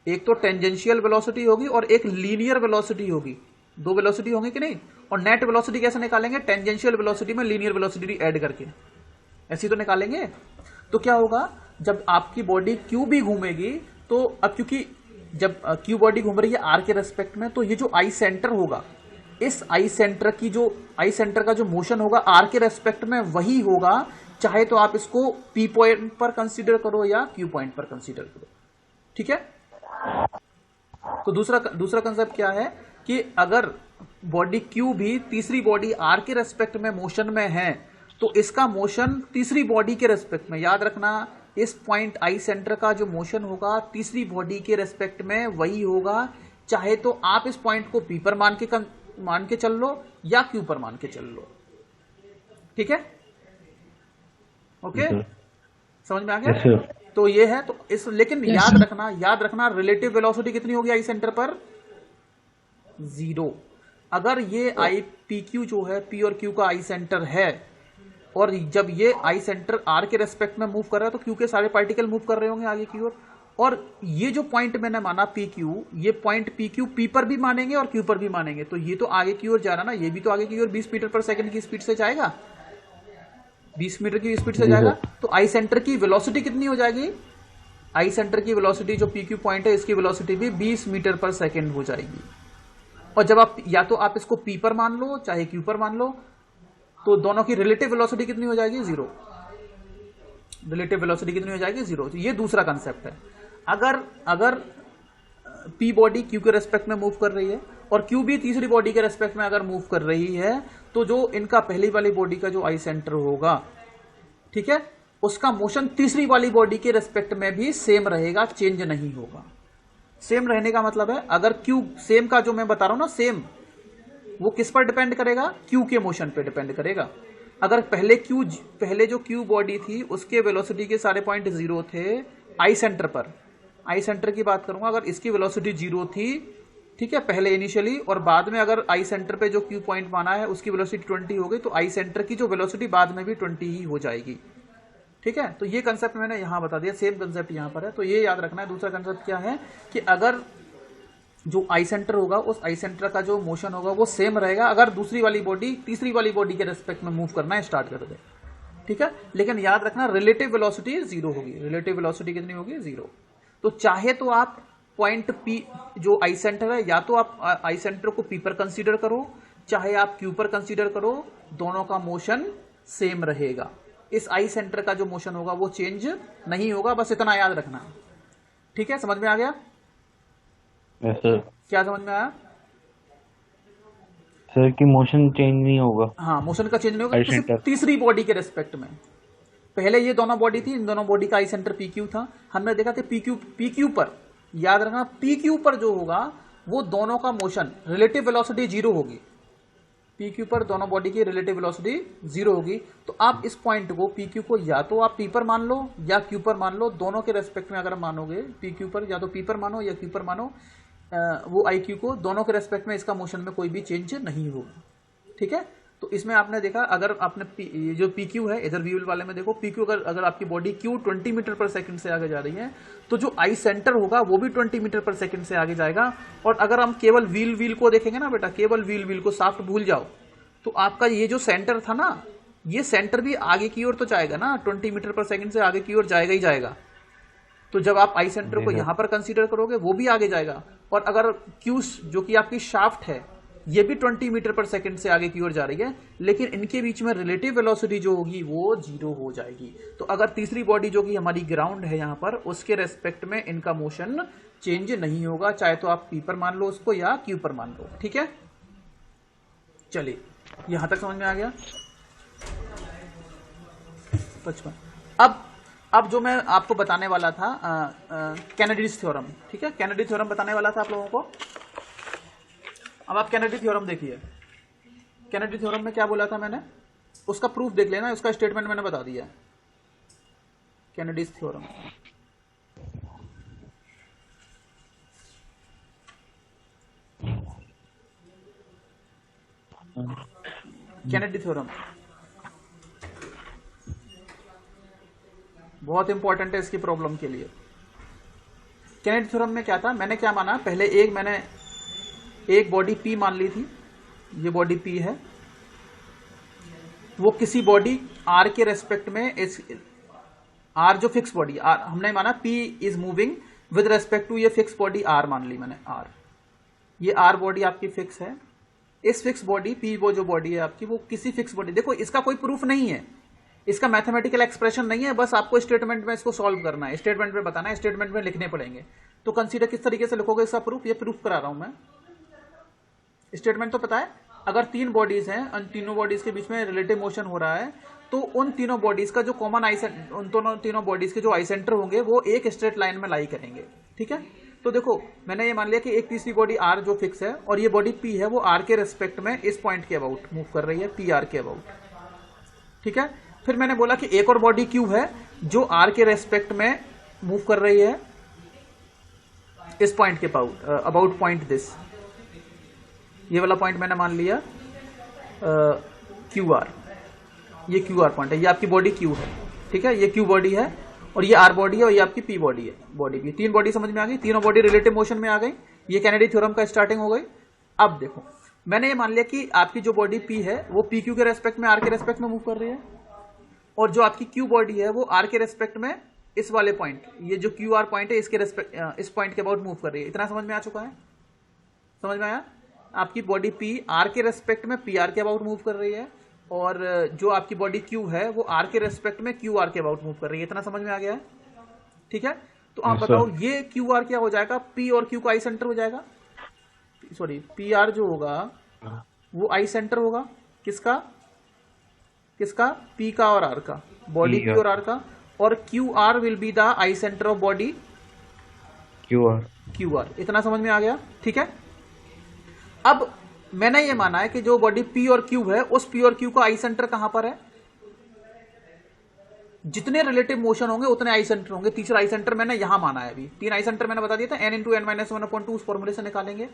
एक तो टेंजेंशियल वेलोसिटी होगी और एक लीनियर वेलोसिटी होगी। 2 वेलोसिटी होंगी कि नहीं? और नेट वेलोसिटी कैसे निकालेंगे? टेंजेंशियल वेलोसिटी में लीनियर वेलोसिटी ऐड करके, ऐसी तो निकालेंगे। तो क्या होगा, जब आपकी बॉडी क्यू भी घूमेगी, तो अब क्योंकि जब क्यू बॉडी घूम रही है आर के रेस्पेक्ट में, तो ये जो आई सेंटर होगा, इस आई सेंटर का जो मोशन होगा आर के रेस्पेक्ट में वही होगा, चाहे तो आप इसको पी पॉइंट पर कंसीडर करो या क्यू पॉइंट पर कंसीडर करो, ठीक है। तो दूसरा कंसेप्ट क्या है कि अगर बॉडी क्यू भी तीसरी बॉडी आर के रेस्पेक्ट में मोशन में है, तो इसका मोशन तीसरी बॉडी के रेस्पेक्ट में, याद रखना, इस पॉइंट आई सेंटर का जो मोशन होगा तीसरी बॉडी के रेस्पेक्ट में वही होगा, चाहे तो आप इस पॉइंट को पी पर मान के चल लो या क्यू पर मान के चल लो, ठीक है। ओके, समझ में आ गया? तो ये है, तो लेकिन याद रखना रिलेटिव वेलोसिटी कितनी होगी आई सेंटर पर? 0। अगर ये आई पी क्यू जो है, पी और क्यू का आई सेंटर है, और जब ये आई सेंटर आर के रेस्पेक्ट में मूव कर रहा है, तो क्यू के सारे पार्टिकल मूव कर रहे होंगे आगे की ओर, और ये जो पॉइंट मैंने माना पी क्यू, ये पॉइंट पी क्यू पी पर भी मानेंगे और क्यू पर भी मानेंगे, तो ये तो आगे की ओर जा रहा ना, ये भी तो आगे की ओर 20 मीटर पर सेकंड की स्पीड से जाएगा, 20 मीटर की स्पीड से जाएगा। तो आई सेंटर की वेलोसिटी कितनी हो जाएगी? आई सेंटर की वेलोसिटी जो पी क्यू पॉइंट है, इसकी वेलोसिटी भी 20 मीटर पर सेकंड हो जाएगी। और जब आप या तो आप इसको पी पर मान लो चाहे क्यू पर मान लो, तो दोनों की रिलेटिव वेलोसिटी कितनी हो जाएगी? 0। रिलेटिव वेलोसिटी कितनी हो जाएगी? 0। तो ये दूसरा कंसेप्ट है। अगर पी बॉडी क्यू के रेस्पेक्ट में मूव कर रही है और क्यू भी तीसरी बॉडी के रेस्पेक्ट में अगर मूव कर रही है, तो जो इनका पहली वाली बॉडी का जो आई सेंटर होगा, ठीक है, उसका मोशन तीसरी वाली बॉडी के रेस्पेक्ट में भी सेम रहेगा, चेंज नहीं होगा। सेम रहने का मतलब है अगर क्यू सेम का जो मैं बता रहा हूं ना सेम, वो किस पर डिपेंड करेगा, क्यू के मोशन पे डिपेंड करेगा। अगर पहले जो क्यू बॉडी थी उसके वेलोसिटी के सारे पॉइंट जीरो थे आई सेंटर पर, आई सेंटर की बात करूंगा, अगर इसकी वेलोसिटी जीरो थी, ठीक है, पहले इनिशियली, और बाद में अगर आई सेंटर पे जो क्यू पॉइंट माना है उसकी वेलोसिटी 20 हो गई, तो आई सेंटर की जो वेलोसिटी बाद में भी 20 ही हो जाएगी। ठीक है, तो ये कंसेप्ट मैंने यहां बता दिया, सेम कंसेप्ट यहां पर है, तो ये याद रखना है। दूसरा कंसेप्ट क्या है कि अगर जो आई सेंटर होगा उस आई सेंटर का जो मोशन होगा वो सेम रहेगा अगर दूसरी वाली बॉडी तीसरी वाली बॉडी के रेस्पेक्ट में मूव करना स्टार्ट कर दे। ठीक है, लेकिन याद रखना रिलेटिव वेलोसिटी जीरो होगी। रिलेटिव वेलोसिटी कितनी होगी, जीरो। तो चाहे तो आप पॉइंट पी जो आई सेंटर है, या तो आप आई सेंटर को पी पर कंसीडर करो, चाहे आप क्यू पर कंसीडर करो, दोनों का मोशन सेम रहेगा। इस आई सेंटर का जो मोशन होगा वो चेंज नहीं होगा, बस इतना याद रखना। ठीक है, समझ में आ गया? Yes sir. क्या समझ में आया सर कि मोशन चेंज नहीं होगा? हाँ, मोशन का चेंज नहीं होगा आई किसी सेंटर तीसरी बॉडी के रेस्पेक्ट में। पहले ये दोनों बॉडी थी, इन दोनों बॉडी का आई सेंटर पी क्यू था, हमने देखा कि पी क्यू पर, याद रखना, पी क्यू पर जो होगा वो दोनों का मोशन रिलेटिव वेलोसिटी जीरो होगी। पी क्यू पर दोनों बॉडी की रिलेटिव वेलोसिटी जीरो होगी। तो आप इस पॉइंट को पी क्यू को या तो आप पी पर मान लो या क्यू पर मान लो, दोनों के रेस्पेक्ट में अगर मानोगे पी क्यू पर, या तो पी पर मानो या क्यू पर मानो, वो आई क्यू को, दोनों के रेस्पेक्ट में इसका मोशन में कोई भी चेंज नहीं होगा। ठीक है, तो इसमें आपने देखा, अगर आपने ये जो पी क्यू है, इधर व्यूल वाले में देखो, पी क्यू अगर आपकी बॉडी क्यू 20 मीटर पर सेकंड से आगे जा रही है, तो जो आई सेंटर होगा वो भी 20 मीटर पर सेकंड से आगे जाएगा। और अगर हम केवल व्हील को देखेंगे ना बेटा, केवल व्हील को साफ्ट भूल जाओ, तो आपका ये जो सेंटर था ना, ये सेंटर भी आगे की ओर तो जाएगा ना, 20 मीटर पर सेकंड से आगे की ओर जाएगा ही जाएगा। तो जब आप आई सेंटर को यहां पर कंसीडर करोगे वो भी आगे जाएगा। और अगर क्यू जो कि आपकी शाफ्ट है ये भी 20 मीटर पर सेकंड से आगे की ओर जा रही है, लेकिन इनके बीच में रिलेटिव वेलोसिटी जो होगी वो जीरो हो जाएगी। तो अगर तीसरी बॉडी जो कि हमारी ग्राउंड है यहां पर, उसके रेस्पेक्ट में इनका मोशन चेंज नहीं होगा, चाहे तो आप पी पर मान लो उसको या क्यू पर मान लो। ठीक है, चलिए यहां तक समझ में आ गया 55। अब जो मैं आपको बताने वाला था कैनेडीज थ्योरम। ठीक है, कैनेडी थ्योरम बताने वाला था आप लोगों को। अब आप कैनेडी थ्योरम देखिए, कैनेडी थ्योरम में क्या बोला था मैंने, उसका प्रूफ देख लेना, उसका स्टेटमेंट मैंने बता दिया। कैनेडीज थ्योरम, कैनेडी थ्योरम बहुत इंपॉर्टेंट है इसकी प्रॉब्लम के लिए। कैनेडी थ्योरम में क्या था, मैंने क्या माना, पहले मैंने एक बॉडी पी मान ली थी, ये बॉडी पी है, वो किसी बॉडी आर के रेस्पेक्ट में, आर जो फिक्स बॉडी, आर हमने माना P is moving with respect to ये फिक्स बॉडी आर मान ली मैंने, आर, ये आर बॉडी आपकी फिक्स है। इस फिक्स बॉडी पी, वो जो बॉडी है आपकी, वो किसी फिक्स बॉडी, देखो इसका कोई प्रूफ नहीं है, इसका मैथमेटिकल एक्सप्रेशन नहीं है, बस आपको स्टेटमेंट में इसको सॉल्व करना है, स्टेटमेंट में बताना है, स्टेटमेंट में लिखने पड़ेंगे। तो कंसीडर किस तरीके से लिखोगे इसका प्रूफ, ये प्रूफ करा रहा हूं मैं। स्टेटमेंट तो पता है, अगर तीन बॉडीज हैं, उन तीनों बॉडीज के बीच में रिलेटिव मोशन हो रहा है, तो उन तीनों बॉडीज का जो कॉमन आई, उन तीनों बॉडीज के जो आई सेंटर होंगे वो एक स्ट्रेट लाइन में लाई करेंगे। ठीक है, तो देखो मैंने ये मान लिया कि एक तीसरी बॉडी आर जो फिक्स है और ये बॉडी पी है, वो आर के रेस्पेक्ट में इस पॉइंट के अबाउट मूव कर रही है, पी आर के अबाउट। ठीक है, फिर मैंने बोला कि एक और बॉडी क्यू है जो आर के रेस्पेक्ट में मूव कर रही है इस पॉइंट के अबाउट पॉइंट दिस, ये वाला पॉइंट मैंने मान लिया क्यू आर, ये क्यू आर पॉइंट है, ये आपकी बॉडी क्यू है। ठीक है, ये क्यू बॉडी है और ये आर बॉडी है और ये आपकी पी बॉडी है, बॉडी पी, तीन बॉडी समझ में आ गई, तीनों बॉडी रिलेटिव मोशन में आ गई, ये कैनेडी थ्योरम का स्टार्टिंग हो गई। अब देखो मैंने ये मान लिया कि आपकी जो बॉडी पी है वो पी क्यू के रेस्पेक्ट में आर के रेस्पेक्ट में मूव कर रही है, और जो आपकी क्यू बॉडी है वो आर के रेस्पेक्ट में इस वाले पॉइंट, ये जो क्यू आर पॉइंट है इसके रेस्पेक्ट, इस पॉइंट के अबाउट मूव कर रही है। इतना समझ में आ चुका है, समझ में आया? आपकी बॉडी पी आर के रेस्पेक्ट में पी आर के अबाउट मूव कर रही है, और जो आपकी बॉडी क्यू है वो आर के रेस्पेक्ट में क्यू आर के अबाउट मूव कर रही है। इतना समझ में आ गया है? ठीक है, तो आप बताओ ये क्यू आर क्या हो जाएगा, पी और क्यू का आई सेंटर हो जाएगा, सॉरी पी आर जो होगा वो आई सेंटर होगा किसका, किसका, पी का और आर का, बॉडी पी और आर का, और Q R will be the I centre of body Q R, Q R. इतना समझ में आ गया, ठीक है। अब मैंने ये माना है कि जो बॉडी पी और क्यू है, उस पी और क्यू का आई सेंटर कहां पर है? जितने रिलेटिव मोशन होंगे उतने आई सेंटर होंगे। तीसरा आई सेंटर मैंने यहां माना है। अभी 3 आई सेंटर मैंने बता दिया था, n इंटू एन माइनस 1/2 उस फॉर्मूले से निकालेंगे।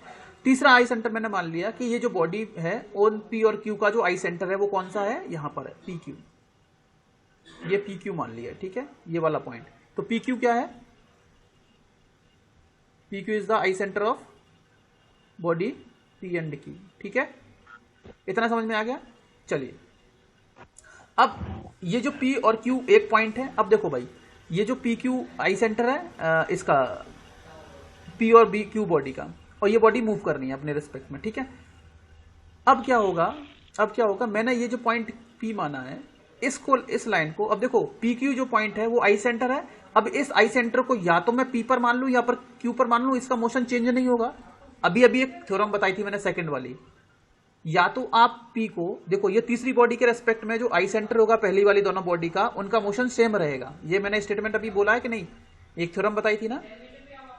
तीसरा आई सेंटर मैंने मान लिया कि ये जो बॉडी है ओन पी और क्यू का जो आई सेंटर है वो कौन सा है? यहां पर है, पी क्यू। ये पी क्यू मान लिया, ठीक है, ये वाला पॉइंट। तो पी क्यू क्या है? P Q is the I centre of body P and Q, ठीक है। इतना समझ में आ गया। चलिए, अब ये जो P और Q एक पॉइंट है। अब देखो भाई, ये जो पी क्यू आई सेंटर है इसका, P और बी क्यू बॉडी का, और ये बॉडी मूव करनी है अपने रिस्पेक्ट में, ठीक है। अब क्या होगा, मैंने ये जो पॉइंट P माना है, इसको, इस लाइन को, अब देखो पी क्यू जो पॉइंट है वो आई सेंटर है। अब इस आई सेंटर को या तो मैं P पर मान लू या पर Q पर मान लू, इसका मोशन चेंज नहीं होगा। अभी एक थ्योरम बताई थी मैंने सेकंड वाली, या तो आप P को देखो, ये तीसरी बॉडी के रेस्पेक्ट में जो आई सेंटर होगा पहली वाली दोनों बॉडी का, उनका मोशन सेम रहेगा। ये मैंने स्टेटमेंट अभी बोला है कि नहीं? एक थ्योरम बताई थी ना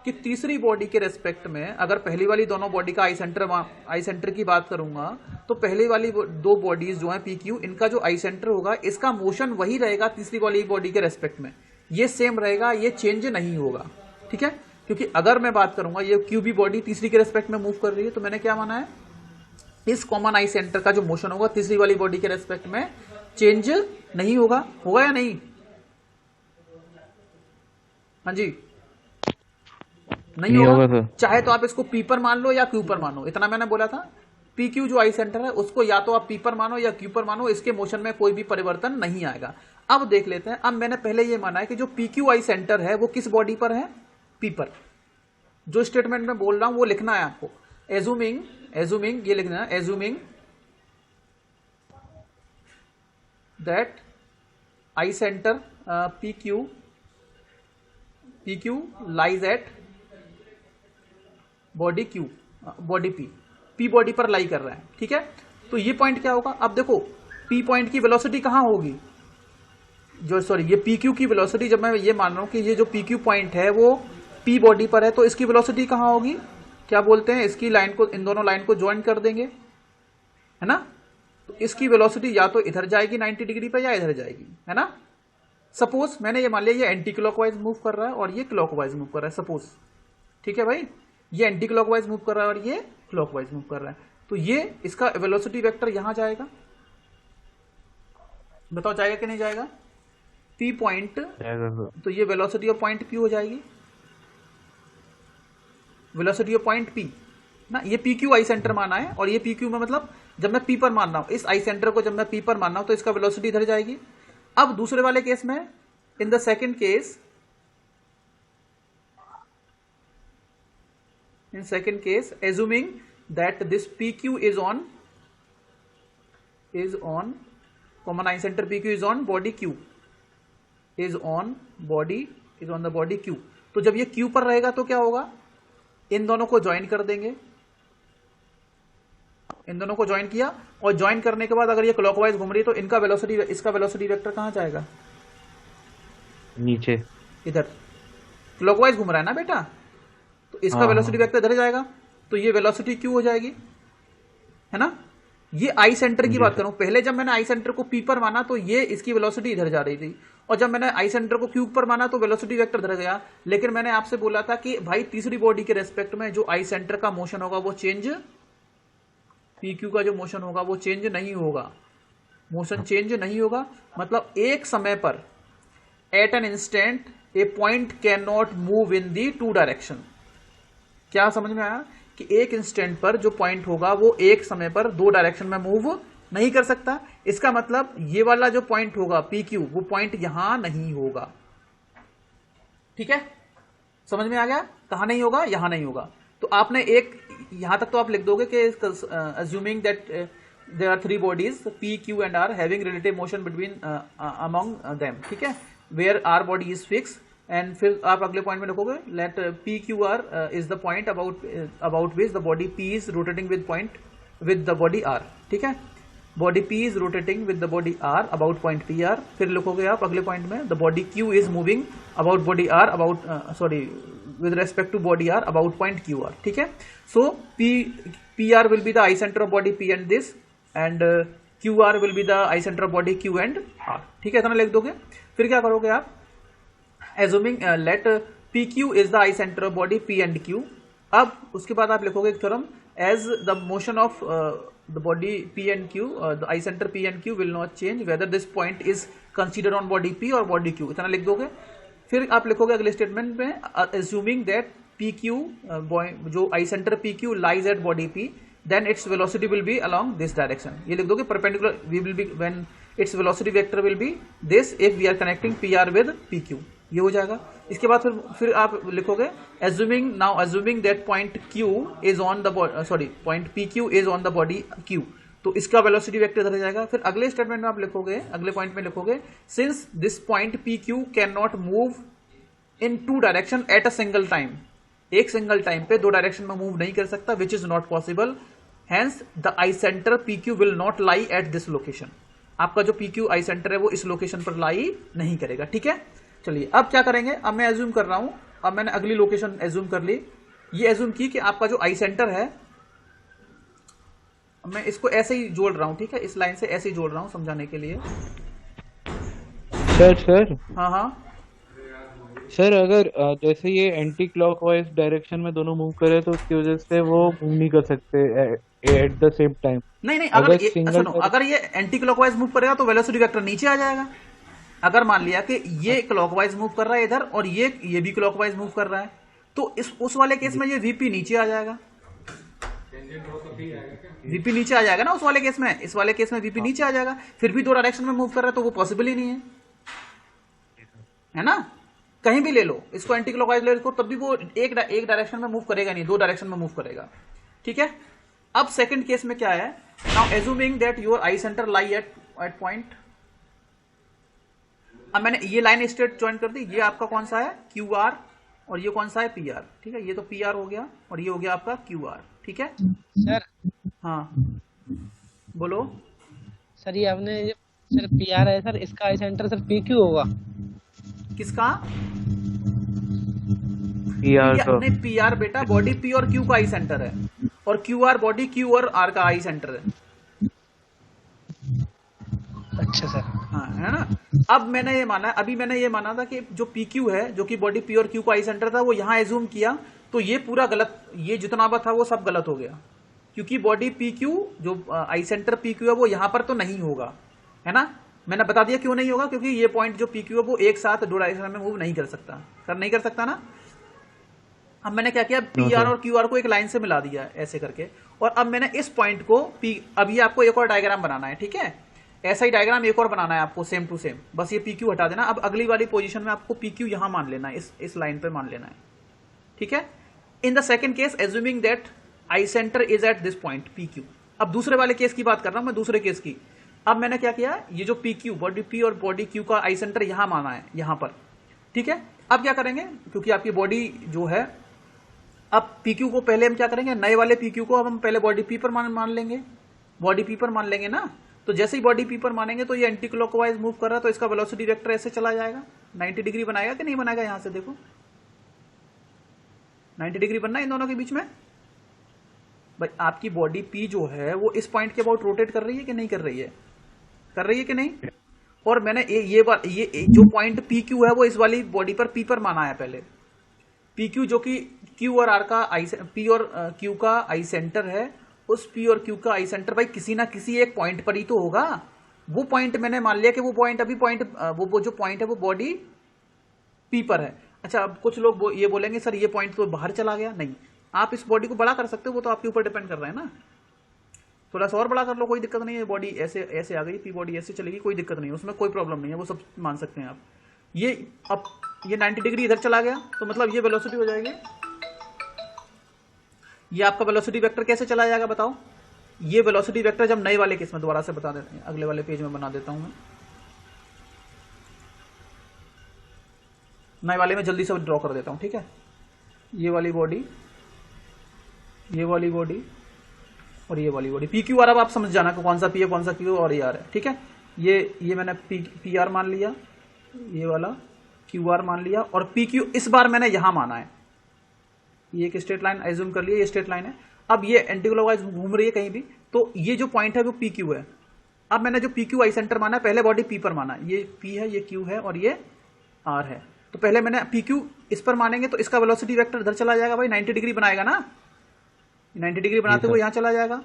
कि तीसरी बॉडी के रेस्पेक्ट में अगर पहली वाली दोनों बॉडी का आई सेंटर की बात करूंगा, तो पहली वाली दो बॉडीज जो है पी क्यू, इनका जो आई सेंटर होगा इसका मोशन वही रहेगा तीसरी वाली बॉडी के रेस्पेक्ट में, ये सेम रहेगा, ये चेंज नहीं होगा, ठीक है। क्योंकि अगर मैं बात करूंगा ये क्यू बी बॉडी तीसरी के रेस्पेक्ट में मूव कर रही है, तो मैंने क्या माना है, इस कॉमन आई सेंटर का जो मोशन होगा तीसरी वाली बॉडी के रेस्पेक्ट में चेंज नहीं होगा। होगा या नहीं? हाँ जी, नहीं होगा। चाहे तो आप इसको पी पर मान लो या क्यू पर मानो, इतना मैंने बोला था। पी क्यू जो आई सेंटर है उसको या तो आप पी पर मानो या क्यू पर मानो, इसके मोशन में कोई भी परिवर्तन नहीं आएगा। अब देख लेते हैं। अब मैंने पहले ये माना है कि जो पी क्यू आई सेंटर है वो किस बॉडी पर है? पी पर। जो स्टेटमेंट में बोल रहा हूं वो लिखना है आपको। एज्यूमिंग ये लिखना है, assuming that I centre P Q lies at body Q, body P body पर लाई कर रहा है, ठीक है। तो ये पॉइंट क्या होगा? अब देखो पी पॉइंट की वेलोसिटी कहां होगी, ये पी क्यू की वेलोसिटी, जब मैं ये मान रहा हूं कि ये जो पी क्यू पॉइंट है वो पी बॉडी पर है, तो इसकी वेलोसिटी कहां होगी? क्या बोलते हैं, इसकी लाइन को, इन दोनों लाइन को ज्वाइन कर देंगे, है ना। तो इसकी वेलोसिटी या तो इधर जाएगी 90 डिग्री पर या इधर जाएगी, है ना। सपोज मैंने ये मान लिया ये एंटी क्लॉकवाइज मूव कर रहा है और ये क्लॉकवाइज मूव कर रहा है, सपोज, ठीक है भाई। ये एंटी क्लॉकवाइज मूव कर रहा है और ये क्लॉकवाइज मूव कर रहा है, तो ये इसका वेलोसिटी वेक्टर यहां जाएगा। बताओ जाएगा कि नहीं जाएगा? पी पॉइंट, तो ये वेलोसिटी ऑफ पॉइंट पी हो जाएगी, वेलोसिटी ऑफ पॉइंट पी ना। ये पी क्यू आई सेंटर माना है, और ये पी क्यू में मतलब जब मैं पी पर मान रहा हूं, इस आई सेंटर को जब मैं पी पर मान रहा हूं तो इसका वेलोसिटी इधर जाएगी। अब दूसरे वाले केस में, in the second case, in second case assuming that this pq is on common eye center pq is on body q, is on the body q। तो जब ये q पर रहेगा तो क्या होगा, इन दोनों को ज्वाइन कर देंगे, इन दोनों को ज्वाइन किया, और ज्वाइन करने के बाद अगर ये क्लॉकवाइज घूम रही है तो इनका वेलोसिटी, इसका वेलोसिटी वेक्टर कहां जाएगा? नीचे, इधर। क्लॉकवाइज घूम रहा है ना बेटा, तो इसका वेलोसिटी वेक्टर इधर जाएगा, तो ये वेलोसिटी क्यू हो जाएगी, है ना। ये आई सेंटर की बात करूं, पहले जब मैंने आई सेंटर को पी पर माना तो ये इसकी वेलोसिटी इधर जा रही थी, और जब मैंने आई सेंटर को क्यू पर माना तो वेलोसिटी वेक्टर इधर गया। लेकिन मैंने आपसे बोला था कि भाई तीसरी बॉडी के रेस्पेक्ट में जो आई सेंटर का मोशन होगा वो चेंज, पी क्यू का जो मोशन होगा वो चेंज नहीं होगा, मोशन चेंज नहीं होगा। मतलब एक समय पर, at an instant a point can not move in the two direction. क्या समझ में आया कि एक इंस्टेंट पर जो पॉइंट होगा वो एक समय पर दो डायरेक्शन में मूव नहीं कर सकता। इसका मतलब ये वाला जो पॉइंट होगा पी क्यू, वो पॉइंट यहां नहीं होगा, ठीक है। समझ में आ गया? कहां नहीं होगा? यहां नहीं होगा। तो आपने एक यहां तक तो आप लिख दोगे कि assuming that there are three bodies P Q and R having relative motion between among them, ठीक है, where R body is fix. And फिर आप अगले पॉइंट में लिखोगे let P Q R is the point about which the body P is rotating with the body R, ठीक है। Body P is rotating with the body R about point P R. फिर लिखोगे आप अगले point में the body Q is moving about body R about with respect to body r about point qr, ठीक है. So pr will be the eye center of body p and this, and qr will be the eye center of body q and r, ठीक है. इतना लिख दोगे. फिर क्या करोगे आप, assuming let pq is the eye center of body p and q. अब उसके बाद आप लिखोगे एक theorem, as the motion of the body p and q, the eye center p and q will not change whether this point is considered on body p or body q. इतना लिख दोगे. फिर आप लिखोगे अगले स्टेटमेंट में, assuming that pq जो आई centre pq lies at body p, then its velocity will be along this direction. ये लिख दोगे, perpendicular we will be when its velocity vector will be this if we are connecting pr with pq. ये हो जाएगा. इसके बाद फिर आप लिखोगे assuming that point q is on the point pq is on the body q, तो इसका वेलोसिटी वेक्टर इधर जाएगा. फिर अगले स्टेटमेंट में आप लिखोगे, अगले पॉइंट में लिखोगे, since this point pq can not move in two direction at a single time, एक सिंगल टाइम पे दो डायरेक्शन में मूव नहीं कर सकता, which is not possible, hence the I centre pq will not lie at this location. आपका जो pq आई centre है वो इस लोकेशन पर लाई नहीं करेगा, ठीक है. चलिए अब क्या करेंगे, अब मैं एज्यूम कर रहा हूं, अब मैंने अगली लोकेशन एज्यूम कर ली. ये एज्यूम की कि आपका जो आई सेंटर है, मैं इसको ऐसे ही जोड़ रहा हूं, ठीक है, इस लाइन से ऐसे ही जोड़ रहा हूं समझाने के लिए. सर हाँ हाँ सर, अगर जैसे ये एंटी क्लॉकवाइज डायरेक्शन में दोनों मूव करे तो उसकी वजह से वो मूव नहीं कर सकते एट द सेम टाइम. नहीं, अगर ये एंटी क्लॉकवाइज मूव करेगा तो वेलोसिटी वेक्टर नीचे आ जाएगा. अगर मान लिया कि ये क्लॉकवाइज मूव कर रहा है इधर और ये भी क्लॉकवाइज मूव कर रहा है, तो उस वाले केस में ये वीपी नीचे आ जाएगा. वीपी नीचे आ जाएगा ना उस वाले केस में, इस वाले केस में वीपी नीचे आ जाएगा. फिर भी दो डायरेक्शन में मूव कर रहा है तो वो पॉसिबल ही नहीं है ना. कहीं भी ले लो इसको, एंटी क्लॉकवाइज ले लो, तब भी वो एक डायरेक्शन में मूव करेगा नहीं, दो डायरेक्शन में मूव करेगा, ठीक है. अब सेकंड केस में क्या है, now assuming that your I centre lie at point. अब मैंने ये लाइन स्ट्रेट ज्वाइन कर दी, ये आपका कौन सा है क्यू आर और ये कौन सा है पी आर, ठीक है. ये तो पी आर हो गया और ये हो गया आपका क्यू आर, ठीक है. सर हाँ बोलो. सर ये आपने सर पी आर है सर, इसका आई सेंटर सर पी क्यू होगा. किसका पी आर? नहीं, पी आर बेटा बॉडी पी और क्यू का आई सेंटर है, और क्यू आर बॉडी क्यू और आर का आई सेंटर है. अच्छा सर. हाँ है ना. अब मैंने ये माना, अभी मैंने ये माना था कि जो पी क्यू है, जो कि बॉडी पी और क्यू का आई सेंटर था, वो यहाँ एज्यूम किया, तो ये पूरा गलत, ये जितना था वो सब गलत हो गया, क्योंकि बॉडी पी क्यू जो आई सेंटर पी क्यू है वो यहाँ पर तो नहीं होगा, है ना. मैंने बता दिया क्यों नहीं होगा, क्योंकि ये पॉइंट जो पी क्यू है वो एक साथ दो डायरेक्शन में मूव नहीं कर सकता, नहीं कर सकता ना. अब मैंने क्या किया, पी आर और क्यू आर को एक लाइन से मिला दिया ऐसे करके, और अब मैंने इस पॉइंट को अब ये आपको एक और डायग्राम बनाना है, ठीक है. ऐसा ही डायग्राम एक और बनाना है आपको सेम टू सेम, बस ये पी क्यू हटा देना. अब अगली वाली पोजीशन में आपको पी क्यू यहां मान लेना है, इस लाइन पे मान लेना है, ठीक है. In the second case assuming that I centre is at this point P Q. अब दूसरे वाले केस की बात कर रहा हूं मैं, दूसरे केस की. अब मैंने क्या किया, ये जो पी क्यू बॉडी पी और बॉडी क्यू का आई सेंटर यहां माना है, यहां पर, ठीक है. अब क्या करेंगे, क्योंकि आपकी बॉडी जो है, अब पी क्यू को पहले हम क्या करेंगे, नए वाले पी क्यू को अब हम पहले बॉडी पी पर मान लेंगे, बॉडी पी पर मान लेंगे ना. तो जैसे ही बॉडी पी पर मानेंगे तो ये एंटी क्लॉकवाइज मूव कर रहा है, तो इसका वेलोसिटी वेक्टर ऐसे चला जाएगा, 90 डिग्री बनाएगा कि नहीं बनाएगा. यहां से देखो 90 डिग्री बनना है इन दोनों के बीच में. भाई आपकी बॉडी पी जो है वो इस पॉइंट के अबाउट रोटेट कर रही है कि नहीं कर रही है, कर रही है कि नहीं. और मैंने ये जो पॉइंट पी क्यू है वो इस वाली बॉडी पर पी पर माना है पहले. पी क्यू जो कि क्यू और आर का आई, पी और क्यू का आई सेंटर है, उस पी और क्यू का आई सेंटर भाई किसी ना किसी एक पॉइंट पर ही तो होगा. वो पॉइंट मैंने मान लिया कि वो पॉइंट अभी पॉइंट वो जो पॉइंट है वो बॉडी पी पर है. अच्छा, अब कुछ लोग ये बोलेंगे सर ये पॉइंट तो बाहर चला गया. नहीं, आप इस बॉडी को बड़ा कर सकते हो, वो तो आपके ऊपर डिपेंड कर रहा है ना. थोड़ा सा और बड़ा कर लो, कोई दिक्कत नहीं है. बॉडी ऐसे ऐसे आ गई, पी बॉडी ऐसे चलेगी, कोई दिक्कत नहीं है, उसमें कोई प्रॉब्लम नहीं है, वो सब मान सकते हैं आप. ये अब ये 90 डिग्री इधर चला गया, तो मतलब ये वेलोसिटी हो जाएगी. ये आपका वेलोसिटी वेक्टर कैसे चला जाएगा बताओ. ये वेलोसिटी वेक्टर जब नए वाले केस में दोबारा से बता देते हैं, अगले वाले पेज में बना देता हूं मैं. नए वाले में जल्दी से ड्रॉ कर देता हूं, ठीक है. ये वाली बॉडी, ये वाली बॉडी और ये वाली बॉडी, पी क्यू आर. अब आप समझ जाना कौन सा पी है कौन सा क्यू और ये आर है, ठीक है. ये मैंने पी आर मान लिया, ये वाला क्यू आर मान लिया, और पी क्यू इस बार मैंने यहां माना है. ये एक स्ट्रेट लाइन एज्यूम कर लिया, ये स्ट्रेट लाइन है। अब ये एंटी क्लॉकवाइज घूम रही है कहीं भी, तो ये जो पॉइंट है वो पी क्यू है। अब मैंने जो पी क्यू आई सेंटर माना है, पहले बॉडी पी पर माना, ये पी है, ये क्यू है और ये आर है। तो पहले मैंने पी क्यू इस पर मानेंगे तो इसका वेलोसिटी वेक्टर इधर चला जाएगा भाई, 90 डिग्री बनाएगा ना, 90 डिग्री बनाते हुए यहां चला जाएगा।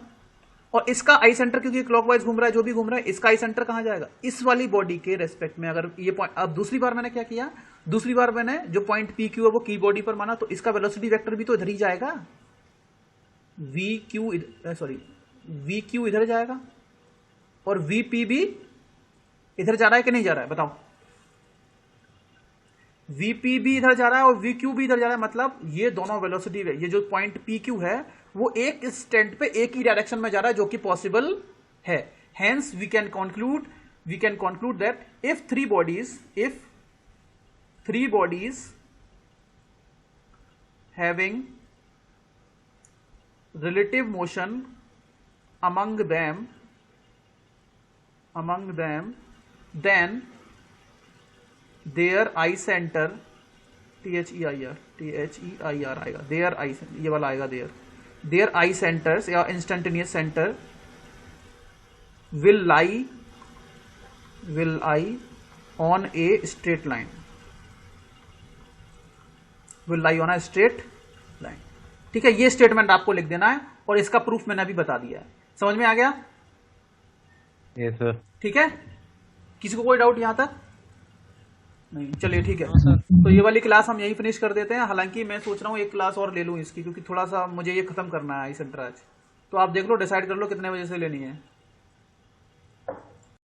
और इसका आई सेंटर क्योंकि क्लॉकवाइज घूम रहा है, जो भी घूम रहा है, इसका आई सेंटर कहां जाएगा, इस वाली बॉडी के रेस्पेक्ट में। अगर ये पॉइंट, अब दूसरी बार मैंने क्या किया, दूसरी बार मैंने जो पॉइंट पी क्यू है वो की बॉडी पर माना, तो इसका वेलोसिटी वेक्टर भी तो इधर ही जाएगा, we Q sorry we Q इधर जाएगा और वी पी भी इधर जा रहा है कि नहीं जा रहा है बताओ। वीपी भी इधर जा रहा है और वी क्यू भी इधर जा रहा है, मतलब ये दोनों वेलोसिटी, ये जो पॉइंट पी क्यू है वो एक इंस्टेंट पे एक ही डायरेक्शन में जा रहा है, जो कि पॉसिबल है। Hence we can conclude that if three bodies having relative motion among them, then their eye center, THEIR आएगा, their eye, ये वाला आएगा their eye centers या instantaneous center will lie on a straight line, ठीक है। ये statement आपको लिख देना है और इसका प्रूफ मैंने अभी बता दिया है। समझ में आ गया? Yes sir. ठीक है, किसी को कोई डाउट यहां तक? नहीं, चलिए ठीक है। तो ये वाली क्लास हम यहीं फिनिश कर देते हैं। हालांकि मैं सोच रहा हूँ एक क्लास और ले लूँ इसकी, क्योंकि थोड़ा सा मुझे ये खत्म करना है आई सेंटर आज। तो आप देख लो, डिसाइड कर लो कितने बजे से लेनी है।